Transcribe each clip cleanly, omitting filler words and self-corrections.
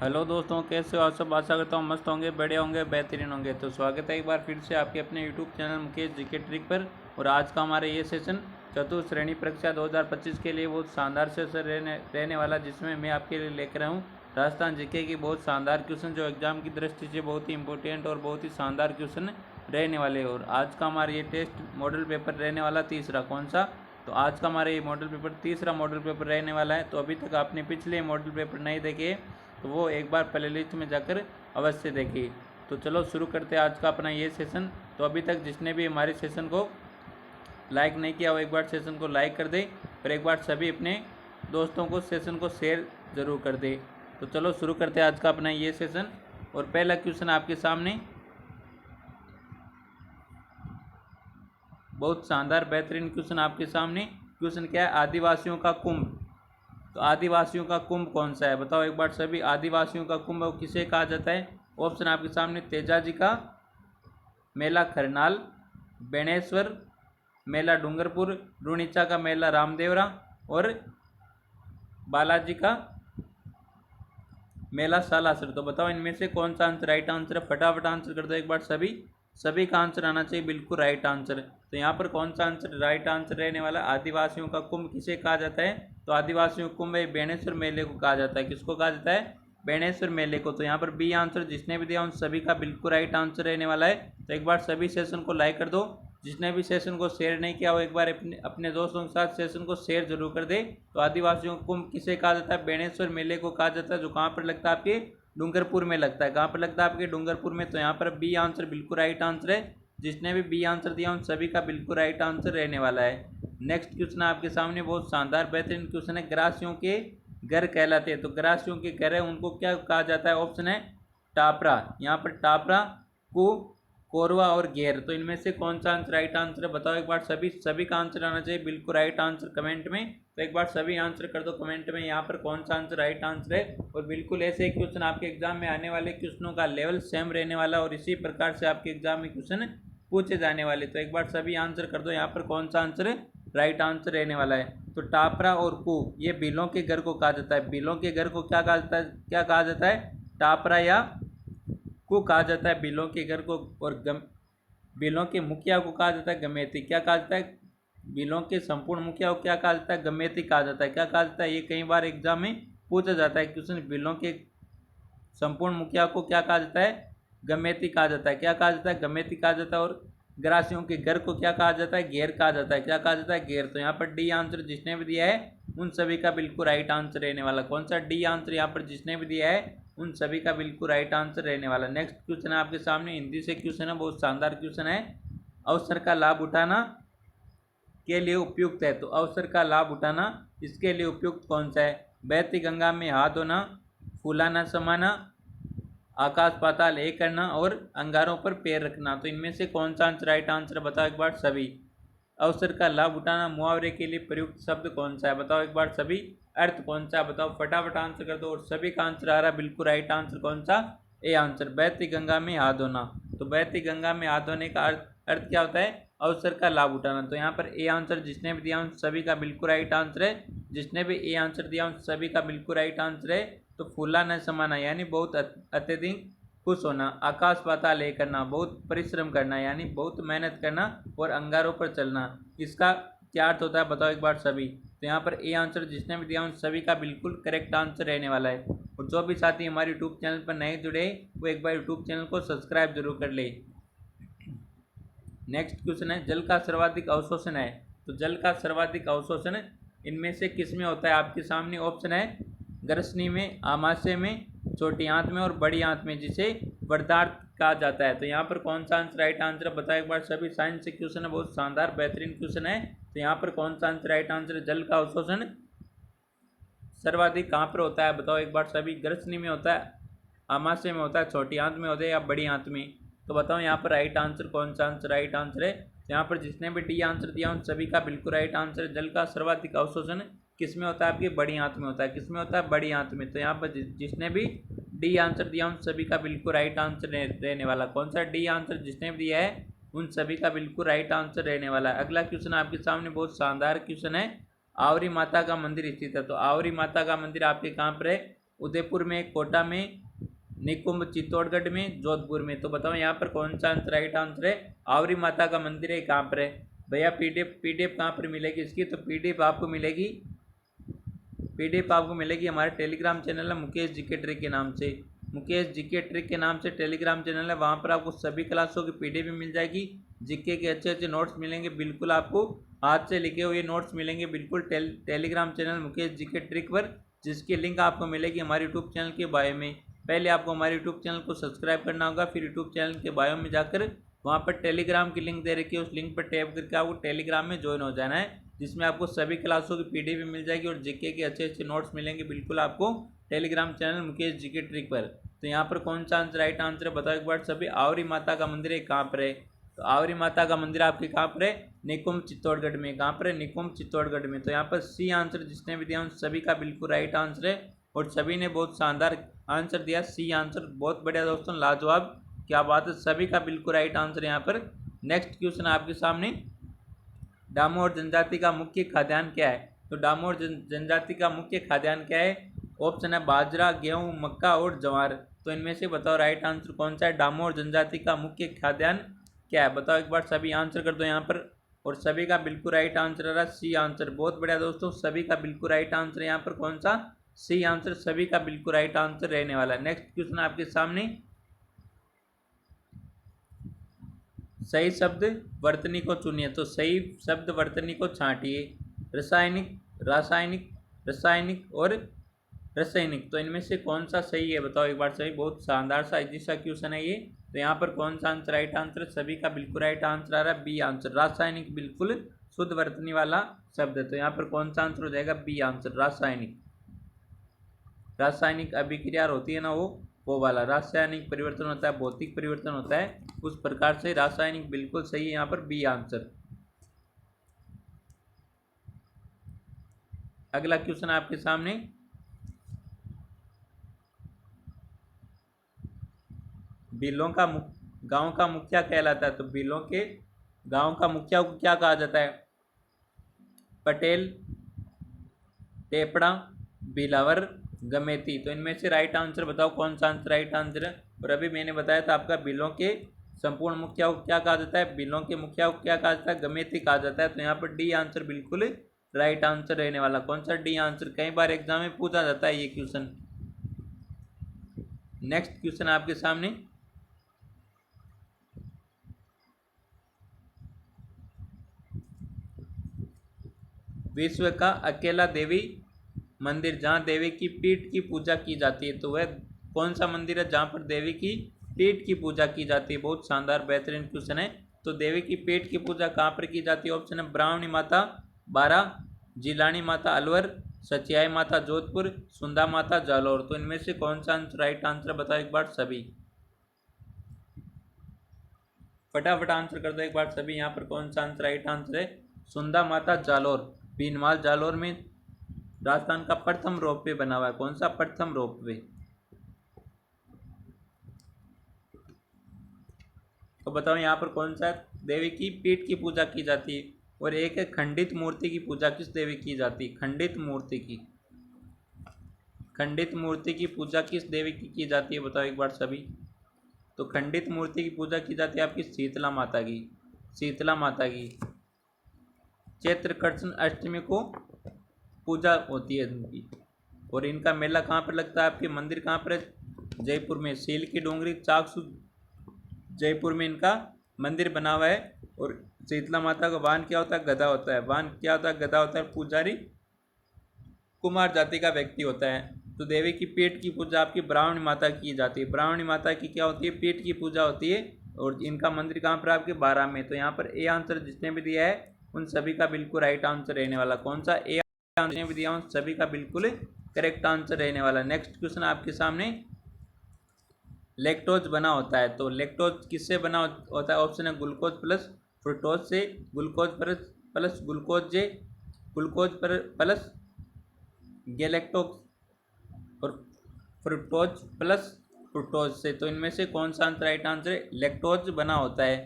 Hello दोस्तों, कैसे हो आप सब। आशा करता हूँ मस्त होंगे, बढ़िया होंगे, बेहतरीन होंगे। तो स्वागत है एक बार फिर से आपके अपने YouTube channel Mukesh GK trick पर। और आज का हमारा ये सेशन चतुर्थ श्रेणी परीक्षा 2025 के लिए बहुत शानदार सेशन रहने वाला, जिसमें मैं आपके लिए लेकर आऊँ राजस्थान जीके की बहुत शानदार क्वेश्चन, जो एग्जाम की दृष्टि से बहुत ही इंपॉर्टेंट और बहुत ही शानदार क्वेश्चन रहने वाले। और आज का हमारा ये टेस्ट मॉडल पेपर रहने वाला तीसरा। कौन सा? तो आज का हमारा ये मॉडल पेपर तीसरा मॉडल पेपर रहने वाला है। तो अभी तक आपने पिछले मॉडल पेपर नहीं देखे तो वो एक बार प्ले लिस्ट में जाकर अवश्य देखिए। तो चलो शुरू करते हैं आज का अपना ये सेशन। तो अभी तक जिसने भी हमारे सेशन को लाइक नहीं किया वो एक बार सेशन को लाइक कर दे, और एक बार सभी अपने दोस्तों को सेशन को शेयर ज़रूर कर दे। तो चलो शुरू करते हैं आज का अपना ये सेशन। और पहला क्वेश्चन आपके सामने बहुत शानदार बेहतरीन क्वेश्चन आपके सामने। क्वेश्चन क्या है? आदिवासियों का कुंभ। तो आदिवासियों का कुंभ कौन सा है? बताओ एक बार सभी। आदिवासियों का कुंभ किसे कहा जाता है? ऑप्शन आपके सामने। तेजाजी का मेला खरनाल, बेणेश्वर मेला डूंगरपुर, रुणीचा का मेला रामदेवरा, और बालाजी का मेला सालासर। तो बताओ इनमें से कौन सा आंसर राइट आंसर है? फटाफट आंसर कर दो एक बार सभी। सभी का आंसर आना चाहिए बिल्कुल राइट आंसर। तो यहाँ पर कौन सा आंसर राइट आंसर रहने वाला? आदिवासियों का कुंभ किसे कहा जाता है? तो आदिवासियों का कुंभ बेणेश्वर मेले को कहा जाता है। किसको कहा जाता है? बेणेश्वर मेले को। तो यहाँ पर बी आंसर जिसने भी दिया उन सभी का बिल्कुल राइट आंसर रहने वाला है। तो एक बार सभी सेशन को लाइक कर दो। जिसने भी सेशन को शेयर नहीं किया वो एक बार अपने दोस्तों के साथ सेशन को शेयर जरूर कर दे। तो आदिवासियों को कुंभ किसे कहा जाता है? बेणेश्वर मेले को कहा जाता है, जो कहाँ पर लगता है? आपके डूंगरपुर में लगता है। कहाँ पर लगता है? आपके डूंगरपुर में। तो यहाँ पर बी आंसर बिल्कुल राइट आंसर है। जिसने भी बी आंसर दिया उन सभी का बिल्कुल राइट आंसर रहने वाला है। नेक्स्ट क्वेश्चन आपके सामने बहुत शानदार बेहतरीन क्वेश्चन है। ग्रासियों के घर कहलाते हैं। तो ग्रासियों के घर है उनको क्या कहा जाता है? ऑप्शन है टापरा। यहाँ पर टापरा को कोरवा और घेर। तो इनमें से कौन सा आंसर राइट आंसर है? बताओ एक बार सभी। सभी का आंसर आना चाहिए बिल्कुल राइट आंसर कमेंट में। तो एक बार सभी आंसर कर दो कमेंट में यहाँ पर कौन सा आंसर राइट आंसर है। और बिल्कुल ऐसे क्वेश्चन आपके एग्जाम में आने वाले क्वेश्चनों का लेवल सेम रहने वाला, और इसी प्रकार से आपके एग्जाम में क्वेश्चन पूछे जाने वाले। तो एक बार सभी आंसर कर दो यहाँ पर कौन सा आंसर राइट आंसर रहने वाला है। तो टापरा और कु ये बिलों के घर को कहा जाता है। बिलों के घर को क्या कहा जाता है? क्या कहा जाता है? टापरा या को कहा जाता है बिलों के घर को। और बिलों के मुखिया को कहा जाता है गमेती। क्या कहा जाता है? बिलों के संपूर्ण मुखिया को क्या कहा जाता है? गमेती कहा जाता है। क्या कहा जाता है? ये कई बार एग्जाम में पूछा जाता है क्वेश्चन। बिलों के संपूर्ण मुखिया को क्या कहा जाता है? गमेती कहा जाता है। क्या कहा जाता है? गमेती कहा जाता है। और ग्रासियों के घर को क्या कहा जाता है? घेर कहा जाता है। क्या कहा जाता है? घेर। तो यहाँ पर डी आंसर जिसने भी दिया है उन सभी का बिल्कुल राइट आंसर रहने वाला। कौन सा? डी आंसर यहाँ पर जिसने भी दिया है उन सभी का बिल्कुल राइट आंसर रहने वाला। नेक्स्ट क्वेश्चन है आपके सामने, हिंदी से क्वेश्चन है, बहुत शानदार क्वेश्चन है। अवसर का लाभ उठाना के लिए उपयुक्त है। तो अवसर का लाभ उठाना इसके लिए उपयुक्त कौन सा है? बहती गंगा में हाथ धोना, फूलाना समाना, आकाश पाताल एक करना, और अंगारों पर पैर रखना। तो इनमें से कौन सा आंसर राइट आंसर बताओ एक बार सभी। अवसर का लाभ उठाना मुहावरे के लिए प्रयुक्त शब्द कौन सा है? बताओ एक बार सभी। अर्थ कौन सा? बताओ फटाफट आंसर कर दो। और सभी का आंसर आ रहा है बिल्कुल राइट आंसर कौन सा? A answer. बहती गंगा में हाथ धोना। तो बहती गंगा में हाथ धोने का अर्थ क्या होता है? अवसर का लाभ उठाना। तो यहाँ पर ए आंसर जिसने भी दिया उन सभी का बिल्कुल राइट आंसर है। जिसने भी ए आंसर दिया उन सभी का बिल्कुल राइट आंसर है। तो फूला न समाना यानी बहुत अत्यधिक खुश होना, आकाश पाताल एक करना बहुत परिश्रम करना यानी बहुत मेहनत करना, और अंगारों पर चलना। इसका क्या अर्थ होता है? बताओ एक बार सभी। तो यहाँ पर ए आंसर जिसने भी दिया उन सभी का बिल्कुल करेक्ट आंसर रहने वाला है। और जो भी साथी हमारे यूट्यूब चैनल पर नए जुड़े वो एक बार यूट्यूब चैनल को सब्सक्राइब जरूर कर ले। नेक्स्ट क्वेश्चन है, जल का सर्वाधिक अवशोषण है। तो जल का सर्वाधिक अवशोषण इनमें से किस में होता है? आपके सामने ऑप्शन है गर्सनी में, आमाशय में, छोटी आंत में, और बड़ी आंत में, जिसे वर्धार्थ कहा जाता है। तो यहाँ पर कौन सा आंसर राइट आंसर है? बताओ एक बार सभी। साइंस से क्वेश्चन है, बहुत शानदार बेहतरीन क्वेश्चन है। तो यहाँ पर कौन सा आंसर राइट आंसर है? जल का अवशोषण सर्वाधिक कहाँ पर होता है? बताओ एक बार सभी। गर्सनी में होता है, आमाशय में होता है, छोटी आंत में होता है, या बड़ी आंत में? तो बताओ यहाँ पर राइट आंसर कौन सा आंसर राइट आंसर है? यहाँ पर जिसने भी डी आंसर दिया उन सभी का बिल्कुल राइट आंसर है। जल का सर्वाधिक अवशोषण किस में होता है? आपकी बड़ी आंत में होता है। किस में होता है? बड़ी आंत में। तो यहाँ पर जिसने भी डी आंसर दिया उन सभी का बिल्कुल राइट आंसर रहने वाला। कौन सा? डी आंसर जिसने भी दिया है उन सभी का बिल्कुल राइट आंसर रहने वाला है। अगला क्वेश्चन आपके सामने बहुत शानदार क्वेश्चन है। आवरी माता का मंदिर स्थित है। तो आवरी माता का मंदिर आपके कहाँ पर है? उदयपुर में, कोटा में, निकुंभ चित्तौड़गढ़ में, जोधपुर में। तो बताओ यहाँ पर कौन सा आंसर राइट आंसर है? आवरी माता का मंदिर है, कहाँ पर है भैया? पीडीएफ कहाँ पर मिलेगी इसकी? तो पीडीएफ आपको मिलेगी हमारे टेलीग्राम चैनल है मुकेश जीके ट्रिक के नाम से। मुकेश जीके ट्रिक के नाम से टेलीग्राम चैनल है, वहाँ पर आपको सभी क्लासों की पीडीएफ भी मिल जाएगी, जीके के अच्छे अच्छे नोट्स मिलेंगे, बिल्कुल आपको हाथ से लिखे हुए नोट्स मिलेंगे बिल्कुल Telegram channel Mukesh GK trick पर, जिसकी लिंक आपको मिलेगी हमारे यूट्यूब चैनल के बायो में। पहले आपको हमारे यूट्यूब चैनल को सब्सक्राइब करना होगा, फिर यूट्यूब चैनल के बायो में जाकर वहाँ पर टेलीग्राम की लिंक दे रखी है, उस लिंक पर टैप करके आपको टेलीग्राम में ज्वाइन हो जाना है, जिसमें आपको सभी क्लासों की पीडीएफ भी मिल जाएगी और जीके के अच्छे अच्छे नोट्स मिलेंगे बिल्कुल आपको Telegram channel Mukesh GK trick पर। तो यहाँ पर कौन सा आंसर राइट आंसर है बताओ एक बार सभी? आवरी माता का मंदिर है, कहाँ पर है? तो आवरी माता का मंदिर आपके कहाँ पर है? निकुंभ चित्तौड़गढ़ में। कहाँ पर है? निकुंभ चित्तौड़गढ़ में। तो यहाँ पर सी आंसर जिसने भी दिया उन सभी का बिल्कुल राइट आंसर है और सभी ने बहुत शानदार आंसर दिया, सी आंसर। बहुत बढ़िया दोस्तों, लाजवाब, क्या बात है, सभी का बिल्कुल राइट आंसर यहाँ पर। नेक्स्ट क्वेश्चन आपके सामने, डामोर जनजाति का मुख्य खाद्यान्न क्या है? तो डामोर जनजाति का मुख्य खाद्यान्न क्या है? ऑप्शन है बाजरा, गेहूं, मक्का और ज्वार। तो इनमें से बताओ राइट आंसर कौन सा है? डामोर जनजाति का मुख्य खाद्यान्न क्या है? बताओ एक बार, सभी आंसर कर दो यहाँ पर और सभी का बिल्कुल राइट आंसर आ रहा है सी आंसर। बहुत बढ़िया दोस्तों, सभी का बिल्कुल राइट आंसर यहाँ पर कौन सा? सी आंसर, सभी का बिल्कुल राइट आंसर रहने वाला है। नेक्स्ट क्वेश्चन आपके सामने, सही शब्द वर्तनी को चुनिए। तो सही शब्द वर्तनी को छांटिए। रासायनिक, रासायनिक, रासायनिक और रासायनिक। तो इनमें से कौन सा सही है बताओ एक बार सभी? बहुत शानदार सा इजी सा क्वेश्चन है ये। तो यहाँ पर कौन सा आंसर राइट आंसर? सभी का बिल्कुल राइट आंसर आ रहा है बी आंसर। रासायनिक बिल्कुल शुद्ध वर्तनी वाला शब्द है। तो यहाँ पर कौन सा आंसर हो जाएगा? बी आंसर, रासायनिक। रासायनिक अभिक्रिया होती है ना, वो वाला रासायनिक परिवर्तन होता है, भौतिक परिवर्तन होता है, उस प्रकार से रासायनिक बिल्कुल सही है यहाँ पर बी आंसर। अगला क्वेश्चन आपके सामने, बिलों का गांव का मुखिया कहलाता है। तो बिलों के गांव का मुखिया को क्या कहा जाता है? पटेल, टेपड़ा, बिलावर, गमेती। तो इनमें से राइट आंसर बताओ कौन सा आंसर राइट आंसर है? और अभी मैंने बताया था आपका बिलों के संपूर्ण मुखिया को क्या कहा जाता है? बिलों के मुखिया को क्या कहा जाता है? गमेती कहा जाता है। तो यहाँ पर डी आंसर बिल्कुल राइट आंसर रहने वाला। कौन सा? D answer. कई बार एग्जाम में पूछा जाता है ये क्वेश्चन। नेक्स्ट क्वेश्चन आपके सामने, विश्व का अकेला देवी मंदिर जहाँ देवी की पीठ की पूजा की जाती है, तो वह कौन सा मंदिर है जहाँ पर देवी की पीठ की पूजा की जाती है? बहुत शानदार बेहतरीन क्वेश्चन है। तो देवी की पीठ की पूजा कहाँ पर की जाती है? ऑप्शन है ब्राह्मणी माता बारा, जिलानी माता अलवर, सचियाई माता जोधपुर, सुंदा माता जालौर। तो इनमें से कौन सा आंसर राइट आंसर बताओ एक बार सभी? फटाफट आंसर कर दो एक बार सभी। यहाँ पर कौन सा आंसर राइट आंसर है? सुंदा माता जालौर। बीनमाल जालौर में राजस्थान का प्रथम रोपवे बना हुआ है। कौन सा? प्रथम रोपवे। तो बताओ यहाँ पर कौन सा देवी की पीठ की पूजा की जाती है? और एक है खंडित मूर्ति की पूजा किस देवी की जाती है? खंडित मूर्ति की, खंडित मूर्ति की पूजा किस देवी की जाती है बताओ एक बार सभी? तो खंडित मूर्ति की पूजा की जाती है आपकी शीतला माता की, शीतला माता की। चैत्र कृष्ण अष्टमी को पूजा होती है इनकी। और इनका मेला कहाँ पर लगता है? आपके मंदिर कहाँ पर है? जयपुर में। सील की डोंगरी चाकसू जयपुर में इनका मंदिर बना हुआ है। और शीतला माता का वाहन क्या होता है? गदा होता है। वाहन क्या होता है? गदा होता है। पुजारी कुमार जाति का व्यक्ति होता है। तो देवी की पीठ की पूजा आपकी ब्राह्मणी माता की जाती है। ब्राह्मणी माता की क्या होती है? पीठ की पूजा होती है। और इनका मंदिर कहाँ पर? आपके बारह में। तो यहाँ पर ए आंसर जिसने भी दिया है उन सभी का बिल्कुल राइट आंसर रहने वाला। कौन सा? ए आंसर जिसने भी दिया उन सभी का बिल्कुल करेक्ट आंसर रहने वाला। नेक्स्ट क्वेश्चन आपके सामने, लैक्टोज बना होता है। तो लैक्टोज किससे बना होता है? ऑप्शन है ग्लूकोज प्लस फ्रुक्टोज से, ग्लूकोज प्लस ग्लूकोज जे, ग्लूकोज प्लस गैलेक्टोज और फ्रुक्टोज प्लस फ्रुक्टोज से। तो इनमें से कौन सा आंसर राइट आंसर है? लैक्टोज बना होता है।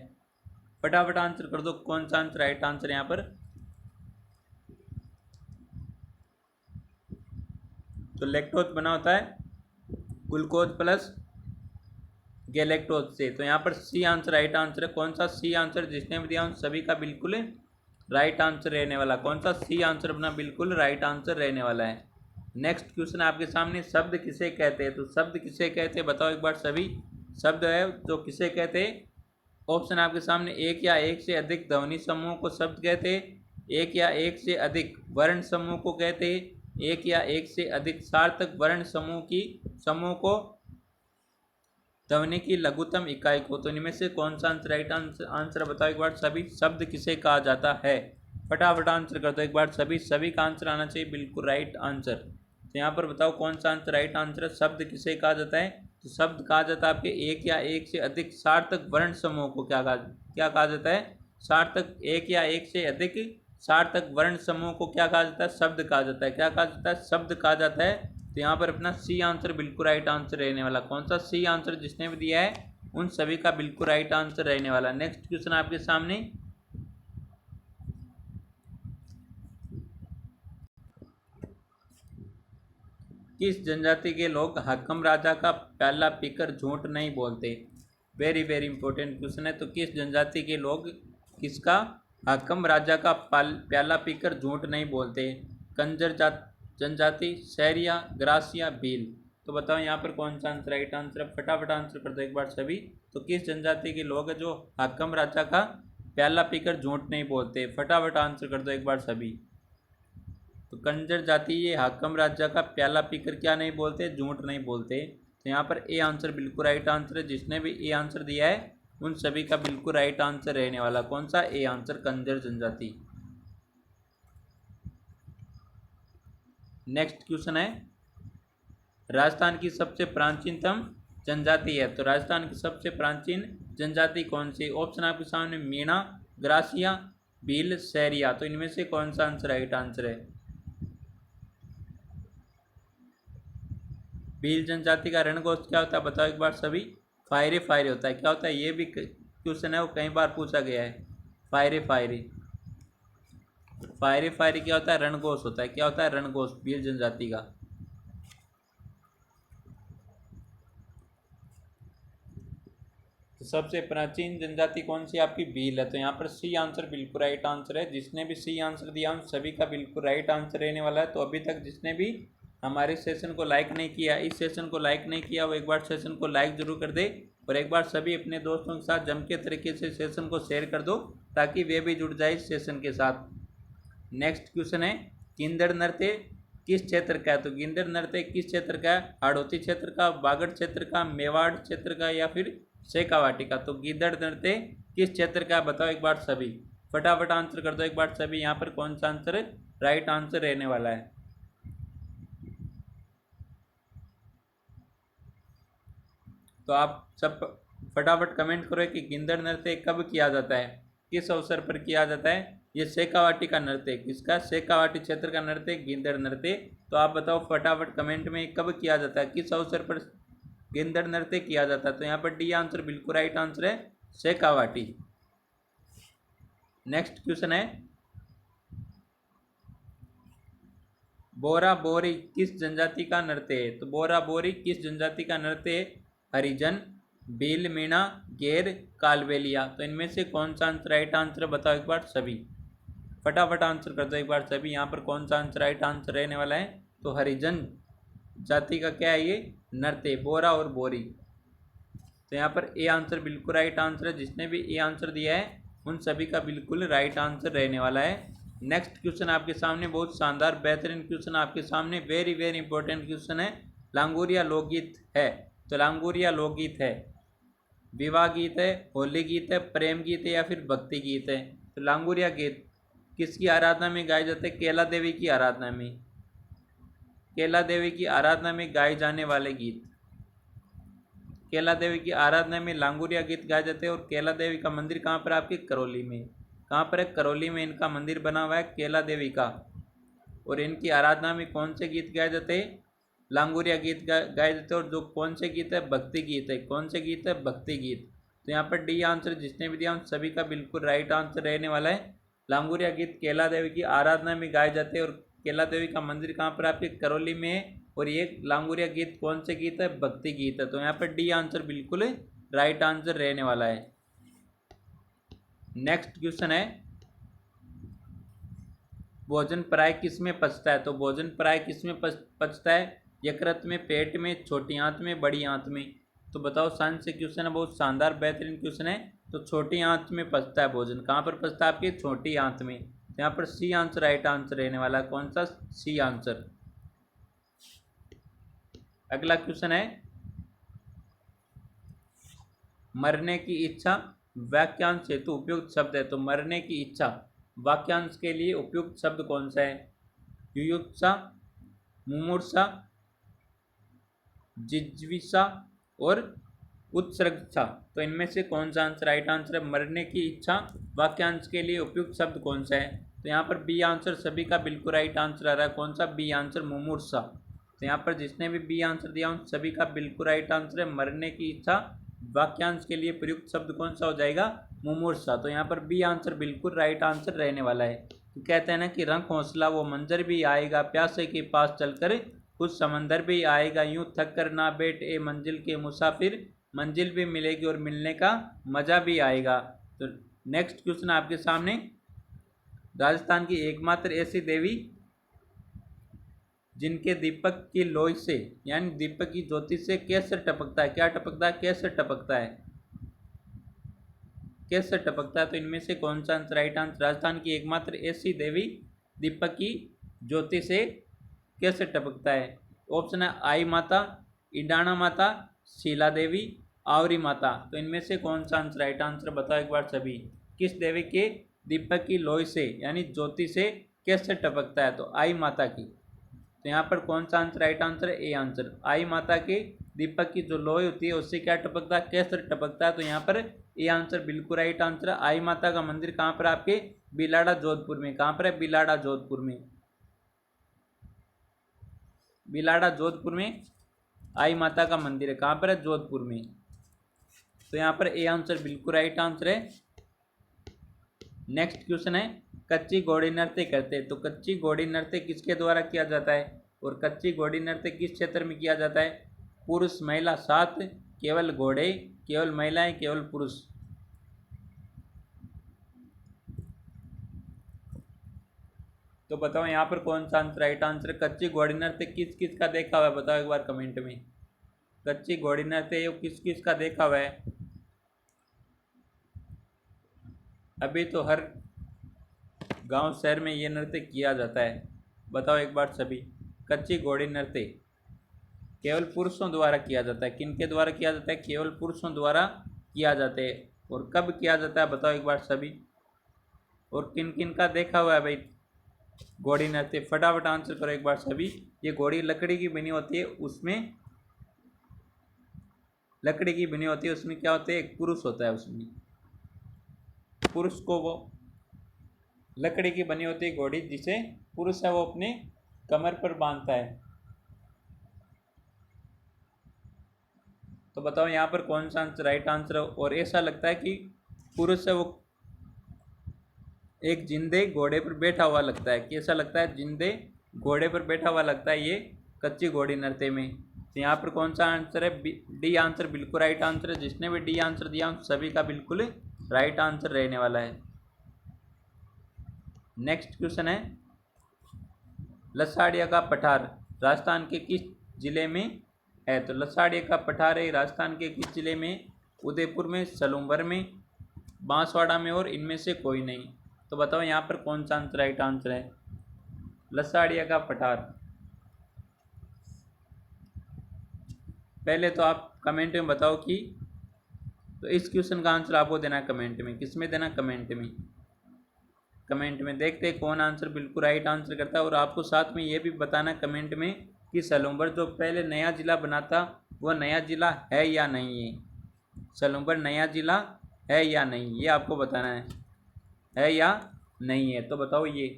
फटाफट आंसर कर दो कौन सा आंसर राइट आंसर यहाँ पर? तो लैक्टोज बना होता है ग्लूकोज प्लस गैलेक्टोज से। तो यहाँ पर सी आंसर राइट आंसर है। कौन सा सी आंसर जिसने भी दिया उन सभी का बिल्कुल राइट आंसर रहने वाला। कौन सा सी आंसर अपना बिल्कुल राइट आंसर रहने वाला है। नेक्स्ट क्वेश्चन आपके सामने, शब्द किसे कहते हैं? तो शब्द किसे कहते हैं बताओ एक बार सभी। शब्द है जो किसे कहते हैं? ऑप्शन आपके सामने, एक या एक से अधिक ध्वनि समूह को शब्द कहते हैं, एक या एक से अधिक वर्ण समूह को कहते हैं, एक या एक से अधिक सार्थक वर्ण समूह को ध्वनि की लघुत्तम इकाई को। तो इनमें से कौन सा आंसर राइट आंसर बताओ एक बार सभी। शब्द किसे कहा जाता है? फटाफट आंसर कर दो एक बार सभी का आंसर आना चाहिए बिल्कुल राइट आंसर। तो यहाँ पर बताओ कौन सा आंसर राइट आंसर है। शब्द किसे कहा जाता है? तो शब्द कहा जाता है आपके एक या एक से अधिक सार्थक वर्ण समूह को क्या कहा जाता है? सार्थक, एक या एक से अधिक सार्थक वर्ण समूह को क्या कहा जाता है? शब्द कहा जाता है। क्या कहा जाता है? शब्द कहा जाता है। तो यहाँ पर अपना सी आंसर बिल्कुल राइट आंसर रहने वाला। कौन सा सी आंसर जिसने भी दिया है उन सभी का बिल्कुल राइट आंसर रहने वाला। नेक्स्ट क्वेश्चन आपके सामने, किस जनजाति के लोग हाकम राजा का प्याला पीकर झूठ नहीं बोलते? वेरी वेरी इंपॉर्टेंट क्वेश्चन है। तो किस जनजाति के लोग किसका हाकम राजा का प्याला पीकर झूठ नहीं बोलते? कंजर जनजाति, शहरिया, ग्रासिया, भील। तो बताओ यहाँ पर कौन सा आंसर राइट आंसर है। फटाफट आंसर कर दो एक बार सभी। तो किस जनजाति के लोग हैं जो हाकम राजा का प्याला पीकर झूठ नहीं बोलते? फटाफट आंसर कर दो एक बार सभी। तो कंजर जाति ये हाकम राजा का प्याला पीकर क्या नहीं बोलते? झूठ नहीं बोलते। तो यहाँ पर ए आंसर बिल्कुल राइट आंसर है। जिसने भी ए आंसर दिया है उन सभी का बिल्कुल राइट आंसर रहने वाला। कौन सा? ए आंसर, कंजर जनजाति। नेक्स्ट क्वेश्चन है, राजस्थान की सबसे प्राचीनतम जनजाति है। तो राजस्थान की सबसे प्राचीन जनजाति कौन सी? ऑप्शन आपके सामने, मीणा, ग्रासिया, भील, शहरिया। तो इनमें से कौन सा आंसर राइट आंसर है? भील जनजाति का रणघोष क्या होता है बताओ एक बार सभी। फायरे फायरे होता है। क्या होता है? ये भी क्वेश्चन है, वो कई बार पूछा गया है। फायरे फायरे, फायरे फायरे क्या होता है? रणघोष होता है। क्या होता है? रणघोष, भील जनजाति का। तो सबसे प्राचीन जनजाति कौन सी आपकी? भील है। तो यहाँ पर सी आंसर बिल्कुल राइट आंसर है। जिसने भी सी आंसर दिया उन सभी का बिल्कुल राइट आंसर रहने वाला है। तो अभी तक जिसने भी हमारे सेशन को लाइक नहीं किया, इस सेशन को लाइक नहीं किया, वो एक बार सेशन को लाइक जरूर कर दे। और एक बार सभी अपने दोस्तों के साथ जम के तरीके से सेशन को शेयर कर दो ताकि वे भी जुड़ जाए इस सेशन के साथ। नेक्स्ट क्वेश्चन है, गिंदड़ नृत्य किस क्षेत्र का है? तो गिंदड़ नृत्य किस क्षेत्र का है? हाड़ौती क्षेत्र का, बागड़ क्षेत्र का, मेवाड़ क्षेत्र का, या फिर शेखावाटी का। तो गिद्दड़ नृत्य किस क्षेत्र का बताओ एक बार सभी। फटाफट आंसर कर दो एक बार सभी। यहाँ पर कौन सा आंसर राइट आंसर रहने वाला है? तो आप सब फटाफट कमेंट करो कि गिद्दड़ नृत्य कब किया जाता है, किस अवसर पर किया जाता है। ये शेखावाटी का नृत्य, किसका? शेखावाटी क्षेत्र का नृत्य गिद्दड़ नृत्य। तो आप बताओ फटाफट कमेंट में कब किया जाता है, किस अवसर पर गिद्दड़ नृत्य किया जाता है। तो यहाँ पर डी आंसर बिल्कुल राइट आंसर है, शेखावाटी। नेक्स्ट क्वेश्चन है, बोरा बोरी किस जनजाति का नृत्य है? तो बोरा बोरी किस जनजाति का नृत्य है? हरिजन, भील, मीणा, गेर, कालबेलिया। तो इनमें से कौन सा आंसर राइट आंसर बताओ एक बार सभी। फटाफट आंसर कर दो एक बार सभी। यहाँ पर कौन सा आंसर राइट आंसर रहने वाला है? तो हरिजन जाति का क्या है ये नृत्य, बोरा और बोरी। तो यहाँ पर ए आंसर बिल्कुल राइट आंसर है। जिसने भी ए आंसर दिया है उन सभी का बिल्कुल राइट आंसर रहने वाला है। नेक्स्ट क्वेश्चन आपके सामने बहुत शानदार बेहतरीन क्वेश्चन आपके सामने, वेरी वेरी इंपॉर्टेंट क्वेश्चन है। लांगोरिया लोकगीत है। तो लांगोरिया लोकगीत है, विवाह गीत है, होली गीत है, प्रेम गीत है, या फिर भक्ति गीत है। तो लांगोरिया गीत किसकी आराधना में गाए जाते हैं? केला देवी की आराधना में। केला देवी की आराधना में गाए जाने वाले गीत, केला देवी की आराधना में लांगोरिया गीत गाए जाते हैं। और केला देवी का मंदिर कहाँ पर? आपके करौली में। कहाँ पर है? करौली में इनका मंदिर बना हुआ है केला देवी का। और इनकी आराधना में कौन से गीत गाए जाते हैं? लांगोरिया गीत गाए जाते हैं। और जो कौन से गीत है? भक्ति गीत है। कौन से गीत है? भक्ति गीत। तो यहाँ पर डी आंसर जिसने भी दिया उन सभी का बिल्कुल राइट आंसर रहने वाला है। लांगोरिया गीत केला देवी की आराधना में गाए जाते हैं। और केला देवी का मंदिर कहाँ पर? आपके करौली में, और ये लांगुरिया गीत कौन से गीत है? भक्ति गीत है। तो यहाँ पर डी आंसर बिल्कुल राइट आंसर रहने वाला है। नेक्स्ट क्वेश्चन है, भोजन प्राय किस में पचता है? तो भोजन प्राय किस में पचता है? यकृत में, पेट में, छोटी आंत में, बड़ी आंत में? तो बताओ, साइंस से क्वेश्चन है, बहुत शानदार बेहतरीन क्वेश्चन है। तो छोटी आंत में पचता है भोजन। कहाँ पर पचता है? आपकी छोटी आंत में। तो यहाँ पर सी आंसर राइट आंसर रहने वाला है। कौन सा? C answer. अगला क्वेश्चन है, मरने की इच्छा वाक्यांश हेतु उपयुक्त शब्द है। तो मरने की इच्छा वाक्यांश के लिए उपयुक्त शब्द कौन सा है? युयुत्सा, मुमूर्षा, जिज्विषा और उत्सर्गता। तो इनमें से कौन सा आंसर राइट आंसर है? मरने की इच्छा वाक्यांश के लिए उपयुक्त शब्द कौन सा है? तो यहाँ पर बी आंसर सभी का बिल्कुल राइट आंसर आ रहा है। कौन सा? बी आंसर, मुमूर्षा। तो यहाँ पर जिसने भी बी आंसर दिया उन सभी का बिल्कुल राइट आंसर है। मरने की इच्छा वाक्यांश के लिए प्रयुक्त शब्द कौन सा हो जाएगा? मुमूर्षा। तो यहाँ पर बी आंसर बिल्कुल राइट आंसर रहने वाला है। तो कहते हैं ना कि रंग हौसला वो मंजर भी आएगा, प्यासे के पास चलकर कुछ समंदर भी आएगा, यूं थक कर ना बैठ ए मंजिल के मुसाफिर, मंजिल भी मिलेगी और मिलने का मजा भी आएगा। तो नेक्स्ट क्वेश्चन आपके सामने, राजस्थान की एकमात्र ऐसी देवी जिनके दीपक की लोई से यानी दीपक की ज्योति से केसर टपकता है। क्या टपकता है? केसर टपकता है। केसर टपकता है। तो इनमें से कौन सा आंसर राइट आंसर? राजस्थान की एकमात्र ऐसी देवी दीपक की ज्योति से केसर टपकता है। ऑप्शन है आई माता, ईडाणा माता, शीला देवी, आवरी माता। तो इनमें से कौन सा आंसर राइट आंसर? बताओ एक बार सभी। किस देवी के दीपक की लोई से यानी ज्योति से केसर टपकता है? तो आई माता की। तो यहाँ पर कौन सा आंसर राइट आंसर है? A answer. आई माता के दीपक की जो लोई होती है उससे क्या टपकता है? केसर टपकता है। तो यहाँ पर ए आंसर बिल्कुल राइट आंसर है। आई माता का मंदिर कहाँ पर? आपके बिलाड़ा जोधपुर में। कहाँ पर है? बिलाड़ा जोधपुर में। बिलाड़ा जोधपुर में आई माता का मंदिर है। कहाँ पर है? जोधपुर में। तो यहाँ पर ए आंसर बिल्कुल राइट आंसर है। नेक्स्ट क्वेश्चन है, कच्ची घोड़ी नृत्य करते। तो कच्ची घोड़ी नृत्य किसके द्वारा किया जाता है? और कच्ची घोड़ी नृत्य किस क्षेत्र में किया जाता है? पुरुष महिला साथ, केवल घोड़े, केवल महिलाएं, केवल पुरुष? तो बताओ यहाँ पर कौन सा आंसर राइट आंसर? कच्ची घोड़ी नृत्य किस किस का देखा हुआ है? बताओ एक बार कमेंट में। कच्ची घोड़ी नृत्य किस किस का देखा हुआ है? अभी तो हर गांव शहर में ये नृत्य किया जाता है। बताओ एक बार सभी। कच्ची घोड़ी नृत्य केवल पुरुषों द्वारा किया जाता है। किनके द्वारा किया जाता है? केवल पुरुषों द्वारा किया जाता है। और कब किया जाता है? बताओ एक बार सभी। और किन किन का देखा हुआ है भाई घोड़ी नृत्य? फटाफट आंसर करो एक बार सभी। ये घोड़ी लकड़ी की बनी होती है, उसमें लकड़ी की बनी होती है, उसमें क्या होता है? एक पुरुष होता है। उसमें पुरुष को वो लकड़ी की बनी होती है घोड़ी, जिसे पुरुष है वो अपने कमर पर बांधता है। तो बताओ यहाँ पर कौन सा आंसर राइट आंसर है? और ऐसा लगता है कि पुरुष है वो एक जिंदे घोड़े पर बैठा हुआ लगता है। कैसा लगता है? जिंदे घोड़े पर बैठा हुआ लगता है ये कच्ची घोड़ी नृत्य में। तो यहाँ पर कौन सा आंसर है? डी आंसर बिल्कुल राइट आंसर है। जिसने भी डी आंसर दिया उन सभी का बिल्कुल राइट आंसर रहने वाला है। नेक्स्ट क्वेश्चन है, लसाड़िया का पठार राजस्थान के किस जिले में है? तो लसाड़िया का पठार है राजस्थान के किस जिले में? उदयपुर में, सलूंबर में, बांसवाड़ा में और इनमें से कोई नहीं? तो बताओ यहाँ पर कौन सा आंसर राइट आंसर है? लसाड़िया का पठार। पहले तो आप कमेंट में बताओ कि तो इस क्वेश्चन का आंसर आपको देना है कमेंट में। किस में देना? कमेंट में। कमेंट में देखते हैं कौन आंसर बिल्कुल राइट आंसर करता है। और आपको साथ में ये भी बताना कमेंट में कि सलूंबर जो पहले नया ज़िला बना था वो नया ज़िला है या नहीं है। सलूंबर नया ज़िला है या नहीं, ये आपको बताना है या नहीं है। तो बताओ ये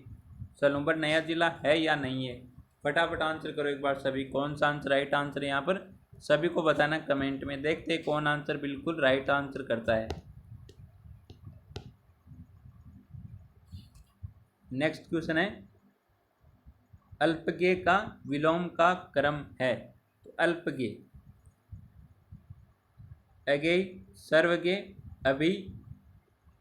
सलूंबर नया ज़िला है या नहीं है? फटाफट आंसर करो एक बार सभी। कौन सा आंसर राइट आंसर है यहाँ पर? सभी को बताना कमेंट में। देखते हैं कौन आंसर बिल्कुल राइट आंसर करता है। नेक्स्ट क्वेश्चन है, अल्पज्ञ का विलोम का क्रम है। तो अल्पज्ञ, अज्ञेय, सर्वज्ञ, अभि,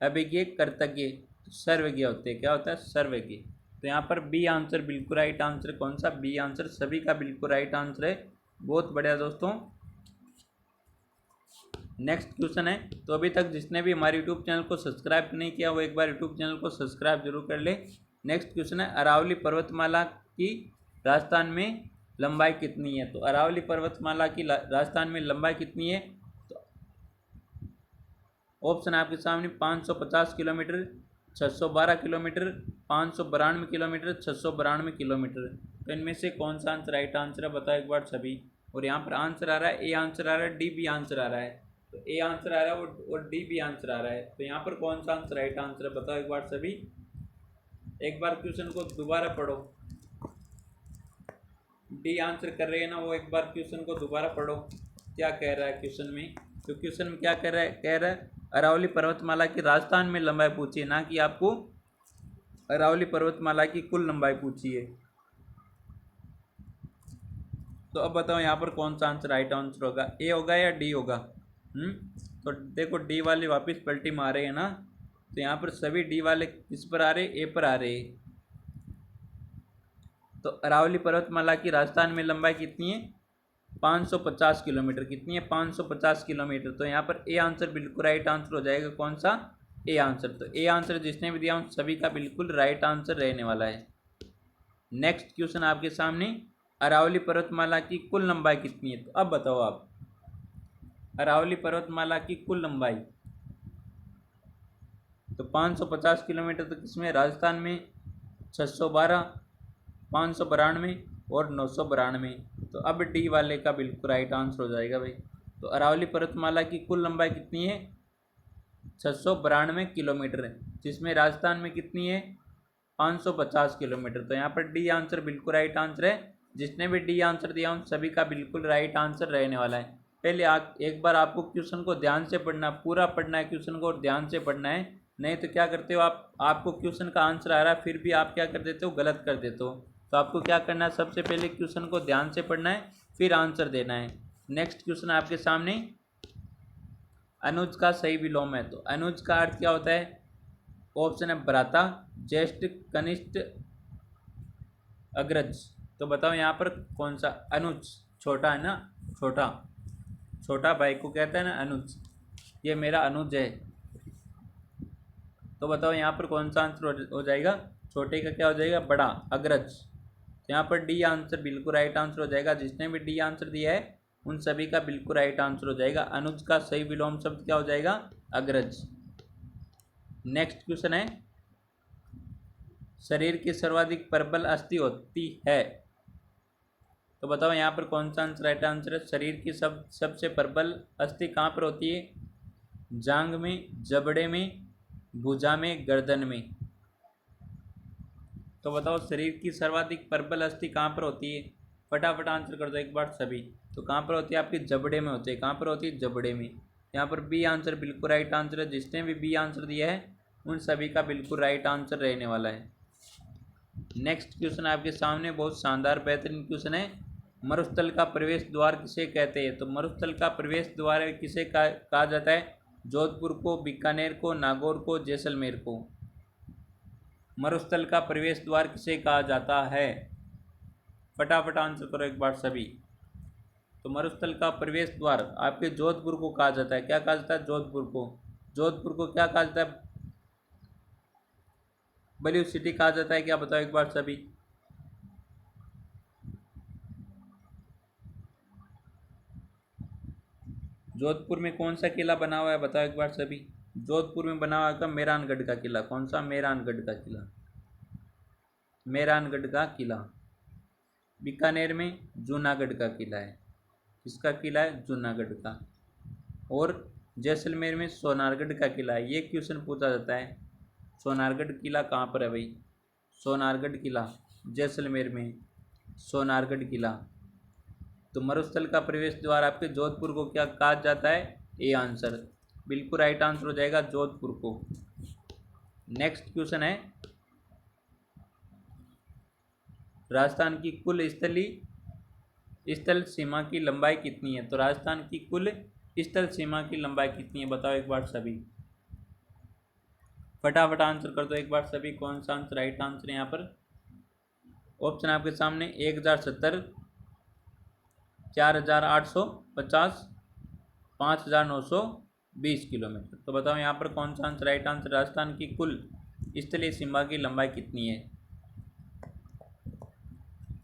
अभिज्ञ, कर्तज्ञ। सर्वज्ञ होते हैं, क्या होता है? सर्वज्ञ। तो यहाँ पर बी आंसर बिल्कुल राइट आंसर। कौन सा? बी आंसर सभी का बिल्कुल राइट आंसर है। बहुत बढ़िया दोस्तों। नेक्स्ट क्वेश्चन है, तो अभी तक जिसने भी हमारे यूट्यूब चैनल को सब्सक्राइब नहीं किया वो एक बार यूट्यूब चैनल को सब्सक्राइब जरूर कर ले। नेक्स्ट क्वेश्चन है, अरावली पर्वतमाला की राजस्थान में लंबाई कितनी है? तो अरावली पर्वतमाला की राजस्थान में लंबाई कितनी है? तो ऑप्शन आपके सामने 550 किलोमीटर, 612 किलोमीटर, 592 किलोमीटर, 692 किलोमीटर। तो इनमें से कौन सा आंसर राइट आंसर है? बताओ एक बार सभी। और यहाँ पर आंसर आ रहा है, ए आंसर आ रहा है, डी बी आंसर आ रहा है। तो ए आंसर आ रहा है और डी बी आंसर आ रहा है। तो यहाँ पर कौन सा आंसर राइट आंसर है? बताओ एक बार सभी। एक बार क्वेश्चन को दोबारा पढ़ो। डी आंसर कर रहे हैं ना, वो एक बार क्वेश्चन को दोबारा पढ़ो, क्या कह रहा है क्वेश्चन में। तो क्वेश्चन में क्या कह रहा है? कह रहा है अरावली पर्वतमाला की राजस्थान में लंबाई पूछी है, ना कि आपको अरावली पर्वतमाला की कुल लंबाई पूछी है। तो अब बताओ यहाँ पर कौन सा आंसर राइट आंसर होगा? ए होगा या डी होगा? तो देखो डी वाले वापस पलटी मारे हैं ना, तो यहाँ पर सभी डी वाले किस पर आ रहे? ए पर आ रहे। तो अरावली पर्वतमाला की राजस्थान में लंबाई कितनी है? 550 किलोमीटर। कितनी है? 550 किलोमीटर। तो यहाँ पर ए आंसर बिल्कुल राइट आंसर हो जाएगा। कौन सा? A answer. तो ए आंसर जिसने भी दिया उन सभी का बिल्कुल राइट आंसर रहने वाला है। नेक्स्ट क्वेश्चन आपके सामने, अरावली पर्वतमाला की कुल लंबाई कितनी है? तो अब बताओ आप, अरावली पर्वतमाला की कुल लंबाई तो 550 किलोमीटर तो किसमें? राजस्थान में। 612, 592 और 992। तो अब डी वाले का बिल्कुल राइट आंसर हो जाएगा भाई। तो अरावली पर्वतमाला की कुल लंबाई कितनी है? 692 किलोमीटर, जिसमें राजस्थान में कितनी है? 550 किलोमीटर। तो यहाँ पर डी आंसर बिल्कुल राइट आंसर है। जिसने भी डी आंसर दिया उन सभी का बिल्कुल राइट आंसर रहने वाला है। पहले एक बार आपको क्वेश्चन को ध्यान से पढ़ना, पूरा पढ़ना है क्वेश्चन को और ध्यान से पढ़ना है। नहीं तो क्या करते हो आपको क्वेश्चन का आंसर आ रहा है फिर भी आप क्या कर देते हो? गलत कर देते हो। तो आपको क्या करना है? सबसे पहले क्वेश्चन को ध्यान से पढ़ना है, फिर आंसर देना है। नेक्स्ट क्वेश्चन आपके सामने, अनुज का सही विलोम है। तो अनुज का अर्थ क्या होता है? ऑप्शन है भ्राता, ज्येष्ठ, कनिष्ठ, अग्रज। तो बताओ यहाँ पर कौन सा? अनुज छोटा है ना, छोटा भाई को कहता है ना अनुज, ये मेरा अनुज है। तो बताओ यहाँ पर कौन सा आंसर हो जाएगा? छोटे का क्या हो जाएगा? बड़ा, अग्रज। तो यहाँ पर डी आंसर बिल्कुल राइट आंसर हो जाएगा। जिसने भी डी आंसर दिया है उन सभी का बिल्कुल राइट आंसर हो जाएगा। अनुज का सही विलोम शब्द क्या हो जाएगा? अग्रज। नेक्स्ट क्वेश्चन है, शरीर की सर्वाधिक प्रबल अस्थि होती है। तो बताओ यहाँ पर कौन सा आंसर राइट आंसर है? शरीर की सबसे प्रबल अस्थि कहाँ पर होती है? जांग में, जबड़े में, भुजा में, गर्दन में। तो बताओ शरीर की सर्वाधिक प्रबल अस्थि कहाँ पर होती है? फटाफट आंसर कर दो एक बार सभी। तो कहाँ पर होती है? आपकी जबड़े में होती है। कहाँ पर होती है? जबड़े में। यहाँ पर बी आंसर बिल्कुल राइट आंसर है। जिसने भी बी आंसर दिया है उन सभी का बिल्कुल राइट आंसर रहने वाला है। नेक्स्ट क्वेश्चन आपके सामने बहुत शानदार बेहतरीन क्वेश्चन है, मरुस्थल का प्रवेश द्वार किसे कहते हैं? तो मरुस्थल का प्रवेश द्वार किसे कहा जाता है? जोधपुर को, बीकानेर को, नागौर को, जैसलमेर को। मरुस्थल का प्रवेश द्वार किसे कहा जाता है? फटाफट आंसर करो एक बार सभी। तो मरुस्थल का प्रवेश द्वार आपके जोधपुर को कहा जाता है। क्या कहा जाता है? जोधपुर को। जोधपुर को क्या कहा जाता है? ब्लू सिटी कहा जाता है। क्या बताओ एक बार सभी। जोधपुर में कौन सा किला बना हुआ है? बताओ एक बार सभी। जोधपुर में बना हुआ है मेहरानगढ़ का किला। कौन सा? मेहरानगढ़ का किला। मेहरानगढ़ का किला। बीकानेर में जूनागढ़ का किला है। किसका किला है? जूनागढ़ का। और जैसलमेर में सोनारगढ़ का किला है। ये क्वेश्चन पूछा जाता है, सोनारगढ़ किला कहाँ पर है भाई? सोनारगढ़ किला जैसलमेर में, सोनारगढ़ किला। तो मरुस्थल का प्रवेश द्वार आपके जोधपुर को क्या कहा जाता है? ए आंसर बिल्कुल राइट आंसर हो जाएगा, जोधपुर को। नेक्स्ट क्वेश्चन है, राजस्थान की कुल स्थल सीमा की लंबाई कितनी है? तो राजस्थान की कुल स्थल सीमा की लंबाई कितनी है बताओ एक बार सभी, फटाफट आंसर कर दो एक बार सभी। कौन सा आंसर राइट आंसर है यहाँ पर? ऑप्शन आपके सामने 1070, 4850, 5920 किलोमीटर। तो बताओ यहाँ पर कौन सा आंसर राइट आंसर? राजस्थान की कुल स्थलीय सीमा की लंबाई कितनी है?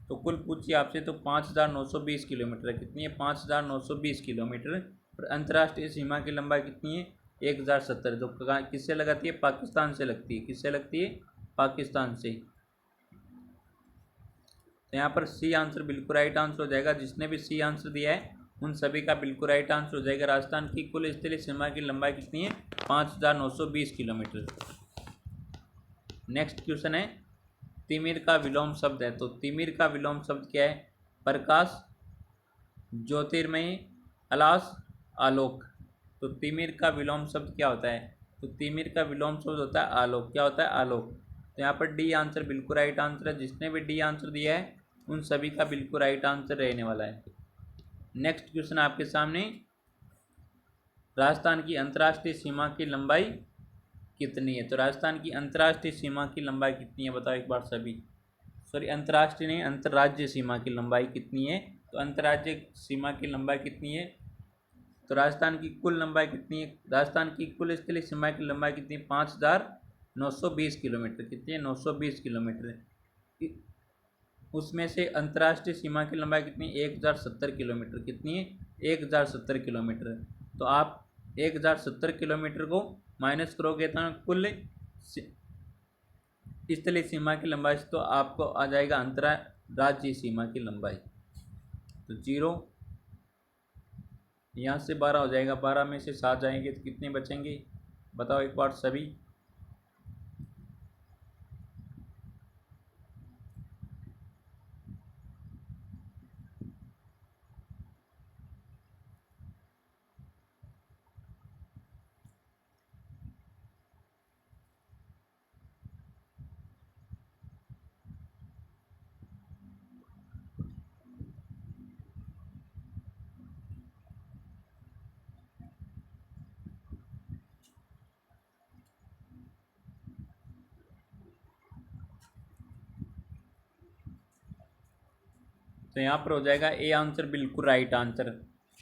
तो कुल पूछिए आपसे तो 5920 किलोमीटर है। कितनी है? 5920 किलोमीटर। और अंतर्राष्ट्रीय सीमा की लंबाई कितनी है? 1070। तो किससे लगाती है? पाकिस्तान से लगती है। किससे लगती है? पाकिस्तान से। तो यहाँ पर सी आंसर बिल्कुल राइट आंसर हो जाएगा। जिसने भी सी आंसर दिया है उन सभी का बिल्कुल राइट आंसर हो जाएगा। राजस्थान की कुल स्थलीय सीमा की लंबाई कितनी है? 5920 किलोमीटर। नेक्स्ट क्वेश्चन है, तिमिर का विलोम शब्द है। तो तिमिर का विलोम शब्द क्या है? प्रकाश, ज्योतिर्मय, अलास, आलोक। तो तिमिर का विलोम शब्द क्या होता है? तो तिमिर का विलोम शब्द होता है आलोक। क्या होता है? आलोक। तो यहाँ पर डी आंसर बिल्कुल राइट आंसर है। जिसने भी डी आंसर दिया है उन सभी का बिल्कुल राइट आंसर रहने वाला है। नेक्स्ट क्वेश्चन आपके सामने, राजस्थान की अंतर्राष्ट्रीय सीमा की लंबाई कितनी है? तो राजस्थान की अंतर्राष्ट्रीय सीमा की लंबाई कितनी है बताओ एक बार सभी। सॉरी, अंतर्राष्ट्रीय नहीं, अंतर्राज्यीय सीमा की लंबाई कितनी है? तो अंतर्राज्यीय सीमा की लंबाई कितनी है? तो राजस्थान की कुल लंबाई कितनी है? राजस्थान की कुल स्थलीय सीमा की लंबाई कितनी है? 5920 किलोमीटर। कितनी है? 920 किलोमीटर। उसमें से अंतर्राष्ट्रीय सीमा की लंबाई कितनी है? 1070 किलोमीटर। कितनी है? 1070 किलोमीटर। तो आप 1070 किलोमीटर को माइनस करोगे तो कुल स्थलीय सीमा की लंबाई से तो आपको आ जाएगा अंतर्राज्यीय सीमा की लंबाई। तो 0, यहाँ से 12 हो जाएगा। 12 में से 7 जाएंगे तो कितने बचेंगे बताओ एक बार सभी। तो यहाँ पर हो जाएगा ए आंसर बिल्कुल राइट आंसर।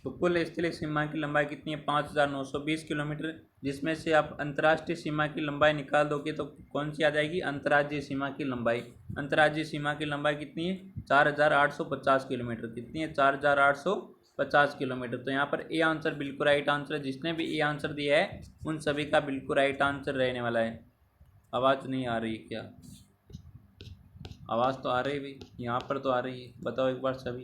तो कुल स्थलीय सीमा की लंबाई कितनी है? 5920 किलोमीटर। जिसमें से आप अंतर्राष्ट्रीय सीमा की लंबाई निकाल दोगे तो कौन सी आ जाएगी? अंतर्राज्यीय सीमा की लंबाई। अंतर्राज्यीय सीमा की लंबाई कितनी है? 4850 किलोमीटर। कितनी है? 4850 किलोमीटर। तो यहाँ पर ए आंसर बिल्कुल राइट आंसर है। जिसने भी ए आंसर दिया है उन सभी का बिल्कुल राइट आंसर रहने वाला है। आवाज़ नहीं आ रही क्या? आवाज़ तो आ रही है भाई, यहाँ पर तो आ रही है। बताओ एक बार सभी।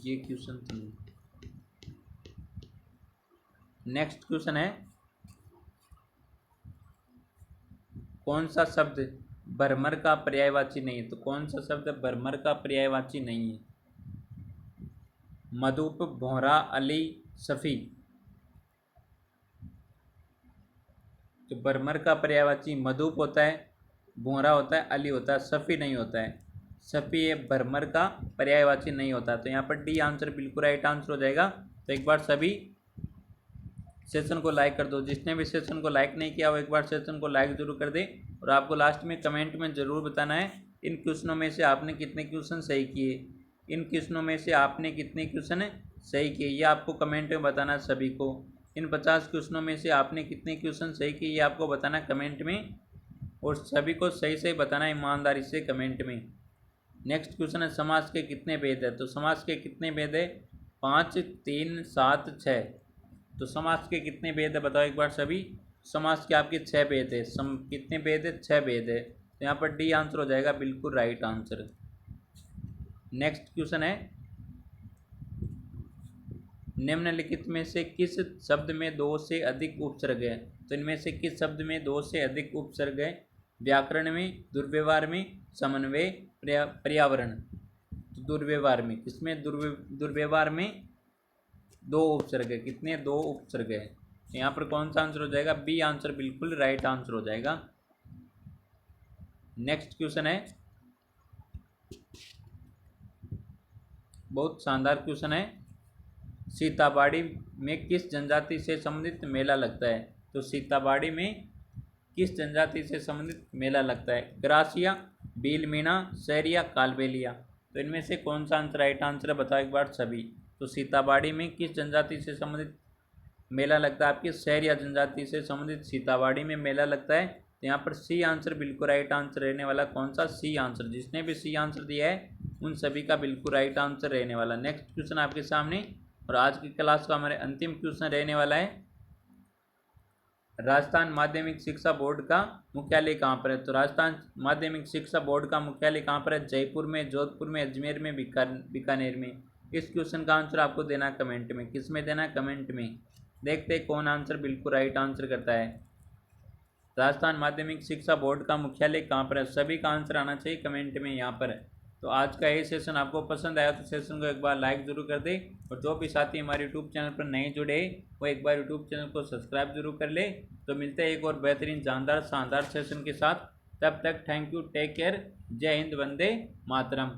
ये क्वेश्चन तो नहीं। नेक्स्ट क्वेश्चन है, कौन सा शब्द भरमर का पर्यायवाची नहीं है? तो कौन सा शब्द भरमर का पर्यायवाची नहीं है? मधुप, भौरा, अली, सफ़ी। तो भरमर का पर्यायवाची मधुप होता है, भौरा होता है, अली होता है, सफ़ी नहीं होता है। सफ़ी ये भरमर का पर्यायवाची नहीं होता। तो यहाँ पर डी आंसर बिल्कुल राइट आंसर हो जाएगा। तो एक बार सभी सेशन को लाइक कर दो। जिसने भी सेशन को लाइक नहीं किया वो एक बार सेशन को लाइक जरूर कर दे। और आपको लास्ट में कमेंट में ज़रूर बताना है इन क्वेश्चनों में से आपने कितने क्वेश्चन सही किए। इन क्वेश्चनों में से आपने कितने क्वेश्चन सही किए ये आपको कमेंट में बताना है सभी को। इन 50 क्वेश्चनों में से आपने कितने क्वेश्चन सही किए ये आपको बताना कमेंट में। और सभी को सही सही बताना ईमानदारी से कमेंट में। नेक्स्ट क्वेश्चन है, समास के कितने भेद है? तो समास के कितने भेद है? 5, 3, 7, 6। तो समास के कितने भेद है बताओ एक बार सभी। समास के आपके 6 भेद है। कितने भेद है? 6 भेद है। तो यहाँ पर डी आंसर हो जाएगा बिल्कुल राइट आंसर। नेक्स्ट क्वेश्चन है, निम्नलिखित में से किस शब्द में 2 से अधिक उपसर्ग है? तो इनमें से किस शब्द में 2 से अधिक उपसर्ग है? व्याकरण में, दुर्व्यवहार में, समन्वय, पर्यावरण। तो दुर्व्यवहार में, किसमें? दुर्व्यवहार में 2 उपसर्ग है। कितने? 2 उपसर्ग है। तो यहाँ पर कौन सा आंसर हो जाएगा, बी आंसर बिल्कुल राइट आंसर हो जाएगा। नेक्स्ट क्वेश्चन है, बहुत शानदार क्वेश्चन है। सीताबाड़ी में किस जनजाति से संबंधित मेला लगता है? तो सीताबाड़ी में किस जनजाति से संबंधित मेला लगता है? Gratia, Bhil Meena, Syria, Kalbelia. तो इनमें से कौन सा आंसर राइट आंसर है, बताओ एक बार सभी। तो सीताबाड़ी में किस जनजाति से संबंधित मेला लगता है? आपकी सैरिया जनजाति से संबंधित सीताबाड़ी में मेला लगता है। तो यहाँ पर सी आंसर बिल्कुल राइट आंसर रहने वाला। कौन सा? C answer. जिसने भी सी आंसर दिया है उन सभी का बिल्कुल राइट आंसर रहने वाला। नेक्स्ट क्वेश्चन आपके सामने, और आज की क्लास का हमारे अंतिम क्वेश्चन रहने वाला है, राजस्थान माध्यमिक शिक्षा बोर्ड का मुख्यालय कहाँ पर है? तो राजस्थान माध्यमिक शिक्षा बोर्ड का मुख्यालय कहाँ पर है? जयपुर में, जोधपुर में, अजमेर में, बीकानेर में। इस क्वेश्चन का आंसर आपको देना कमेंट में। किस में देना? कमेंट में। देखते हैं कौन आंसर बिल्कुल राइट आंसर करता है। राजस्थान माध्यमिक शिक्षा बोर्ड का मुख्यालय कहाँ पर है? सभी का आंसर आना चाहिए कमेंट में यहाँ पर। तो आज का ये सेशन आपको पसंद आया तो सेशन को एक बार लाइक जरूर कर दे, और जो भी साथी हमारे यूट्यूब चैनल पर नहीं जुड़े वो एक बार यूट्यूब चैनल को सब्सक्राइब जरूर कर ले। तो मिलते हैं एक और बेहतरीन जानदार शानदार सेशन के साथ। तब तक थैंक यू, टेक केयर, जय हिंद, वंदे मातरम।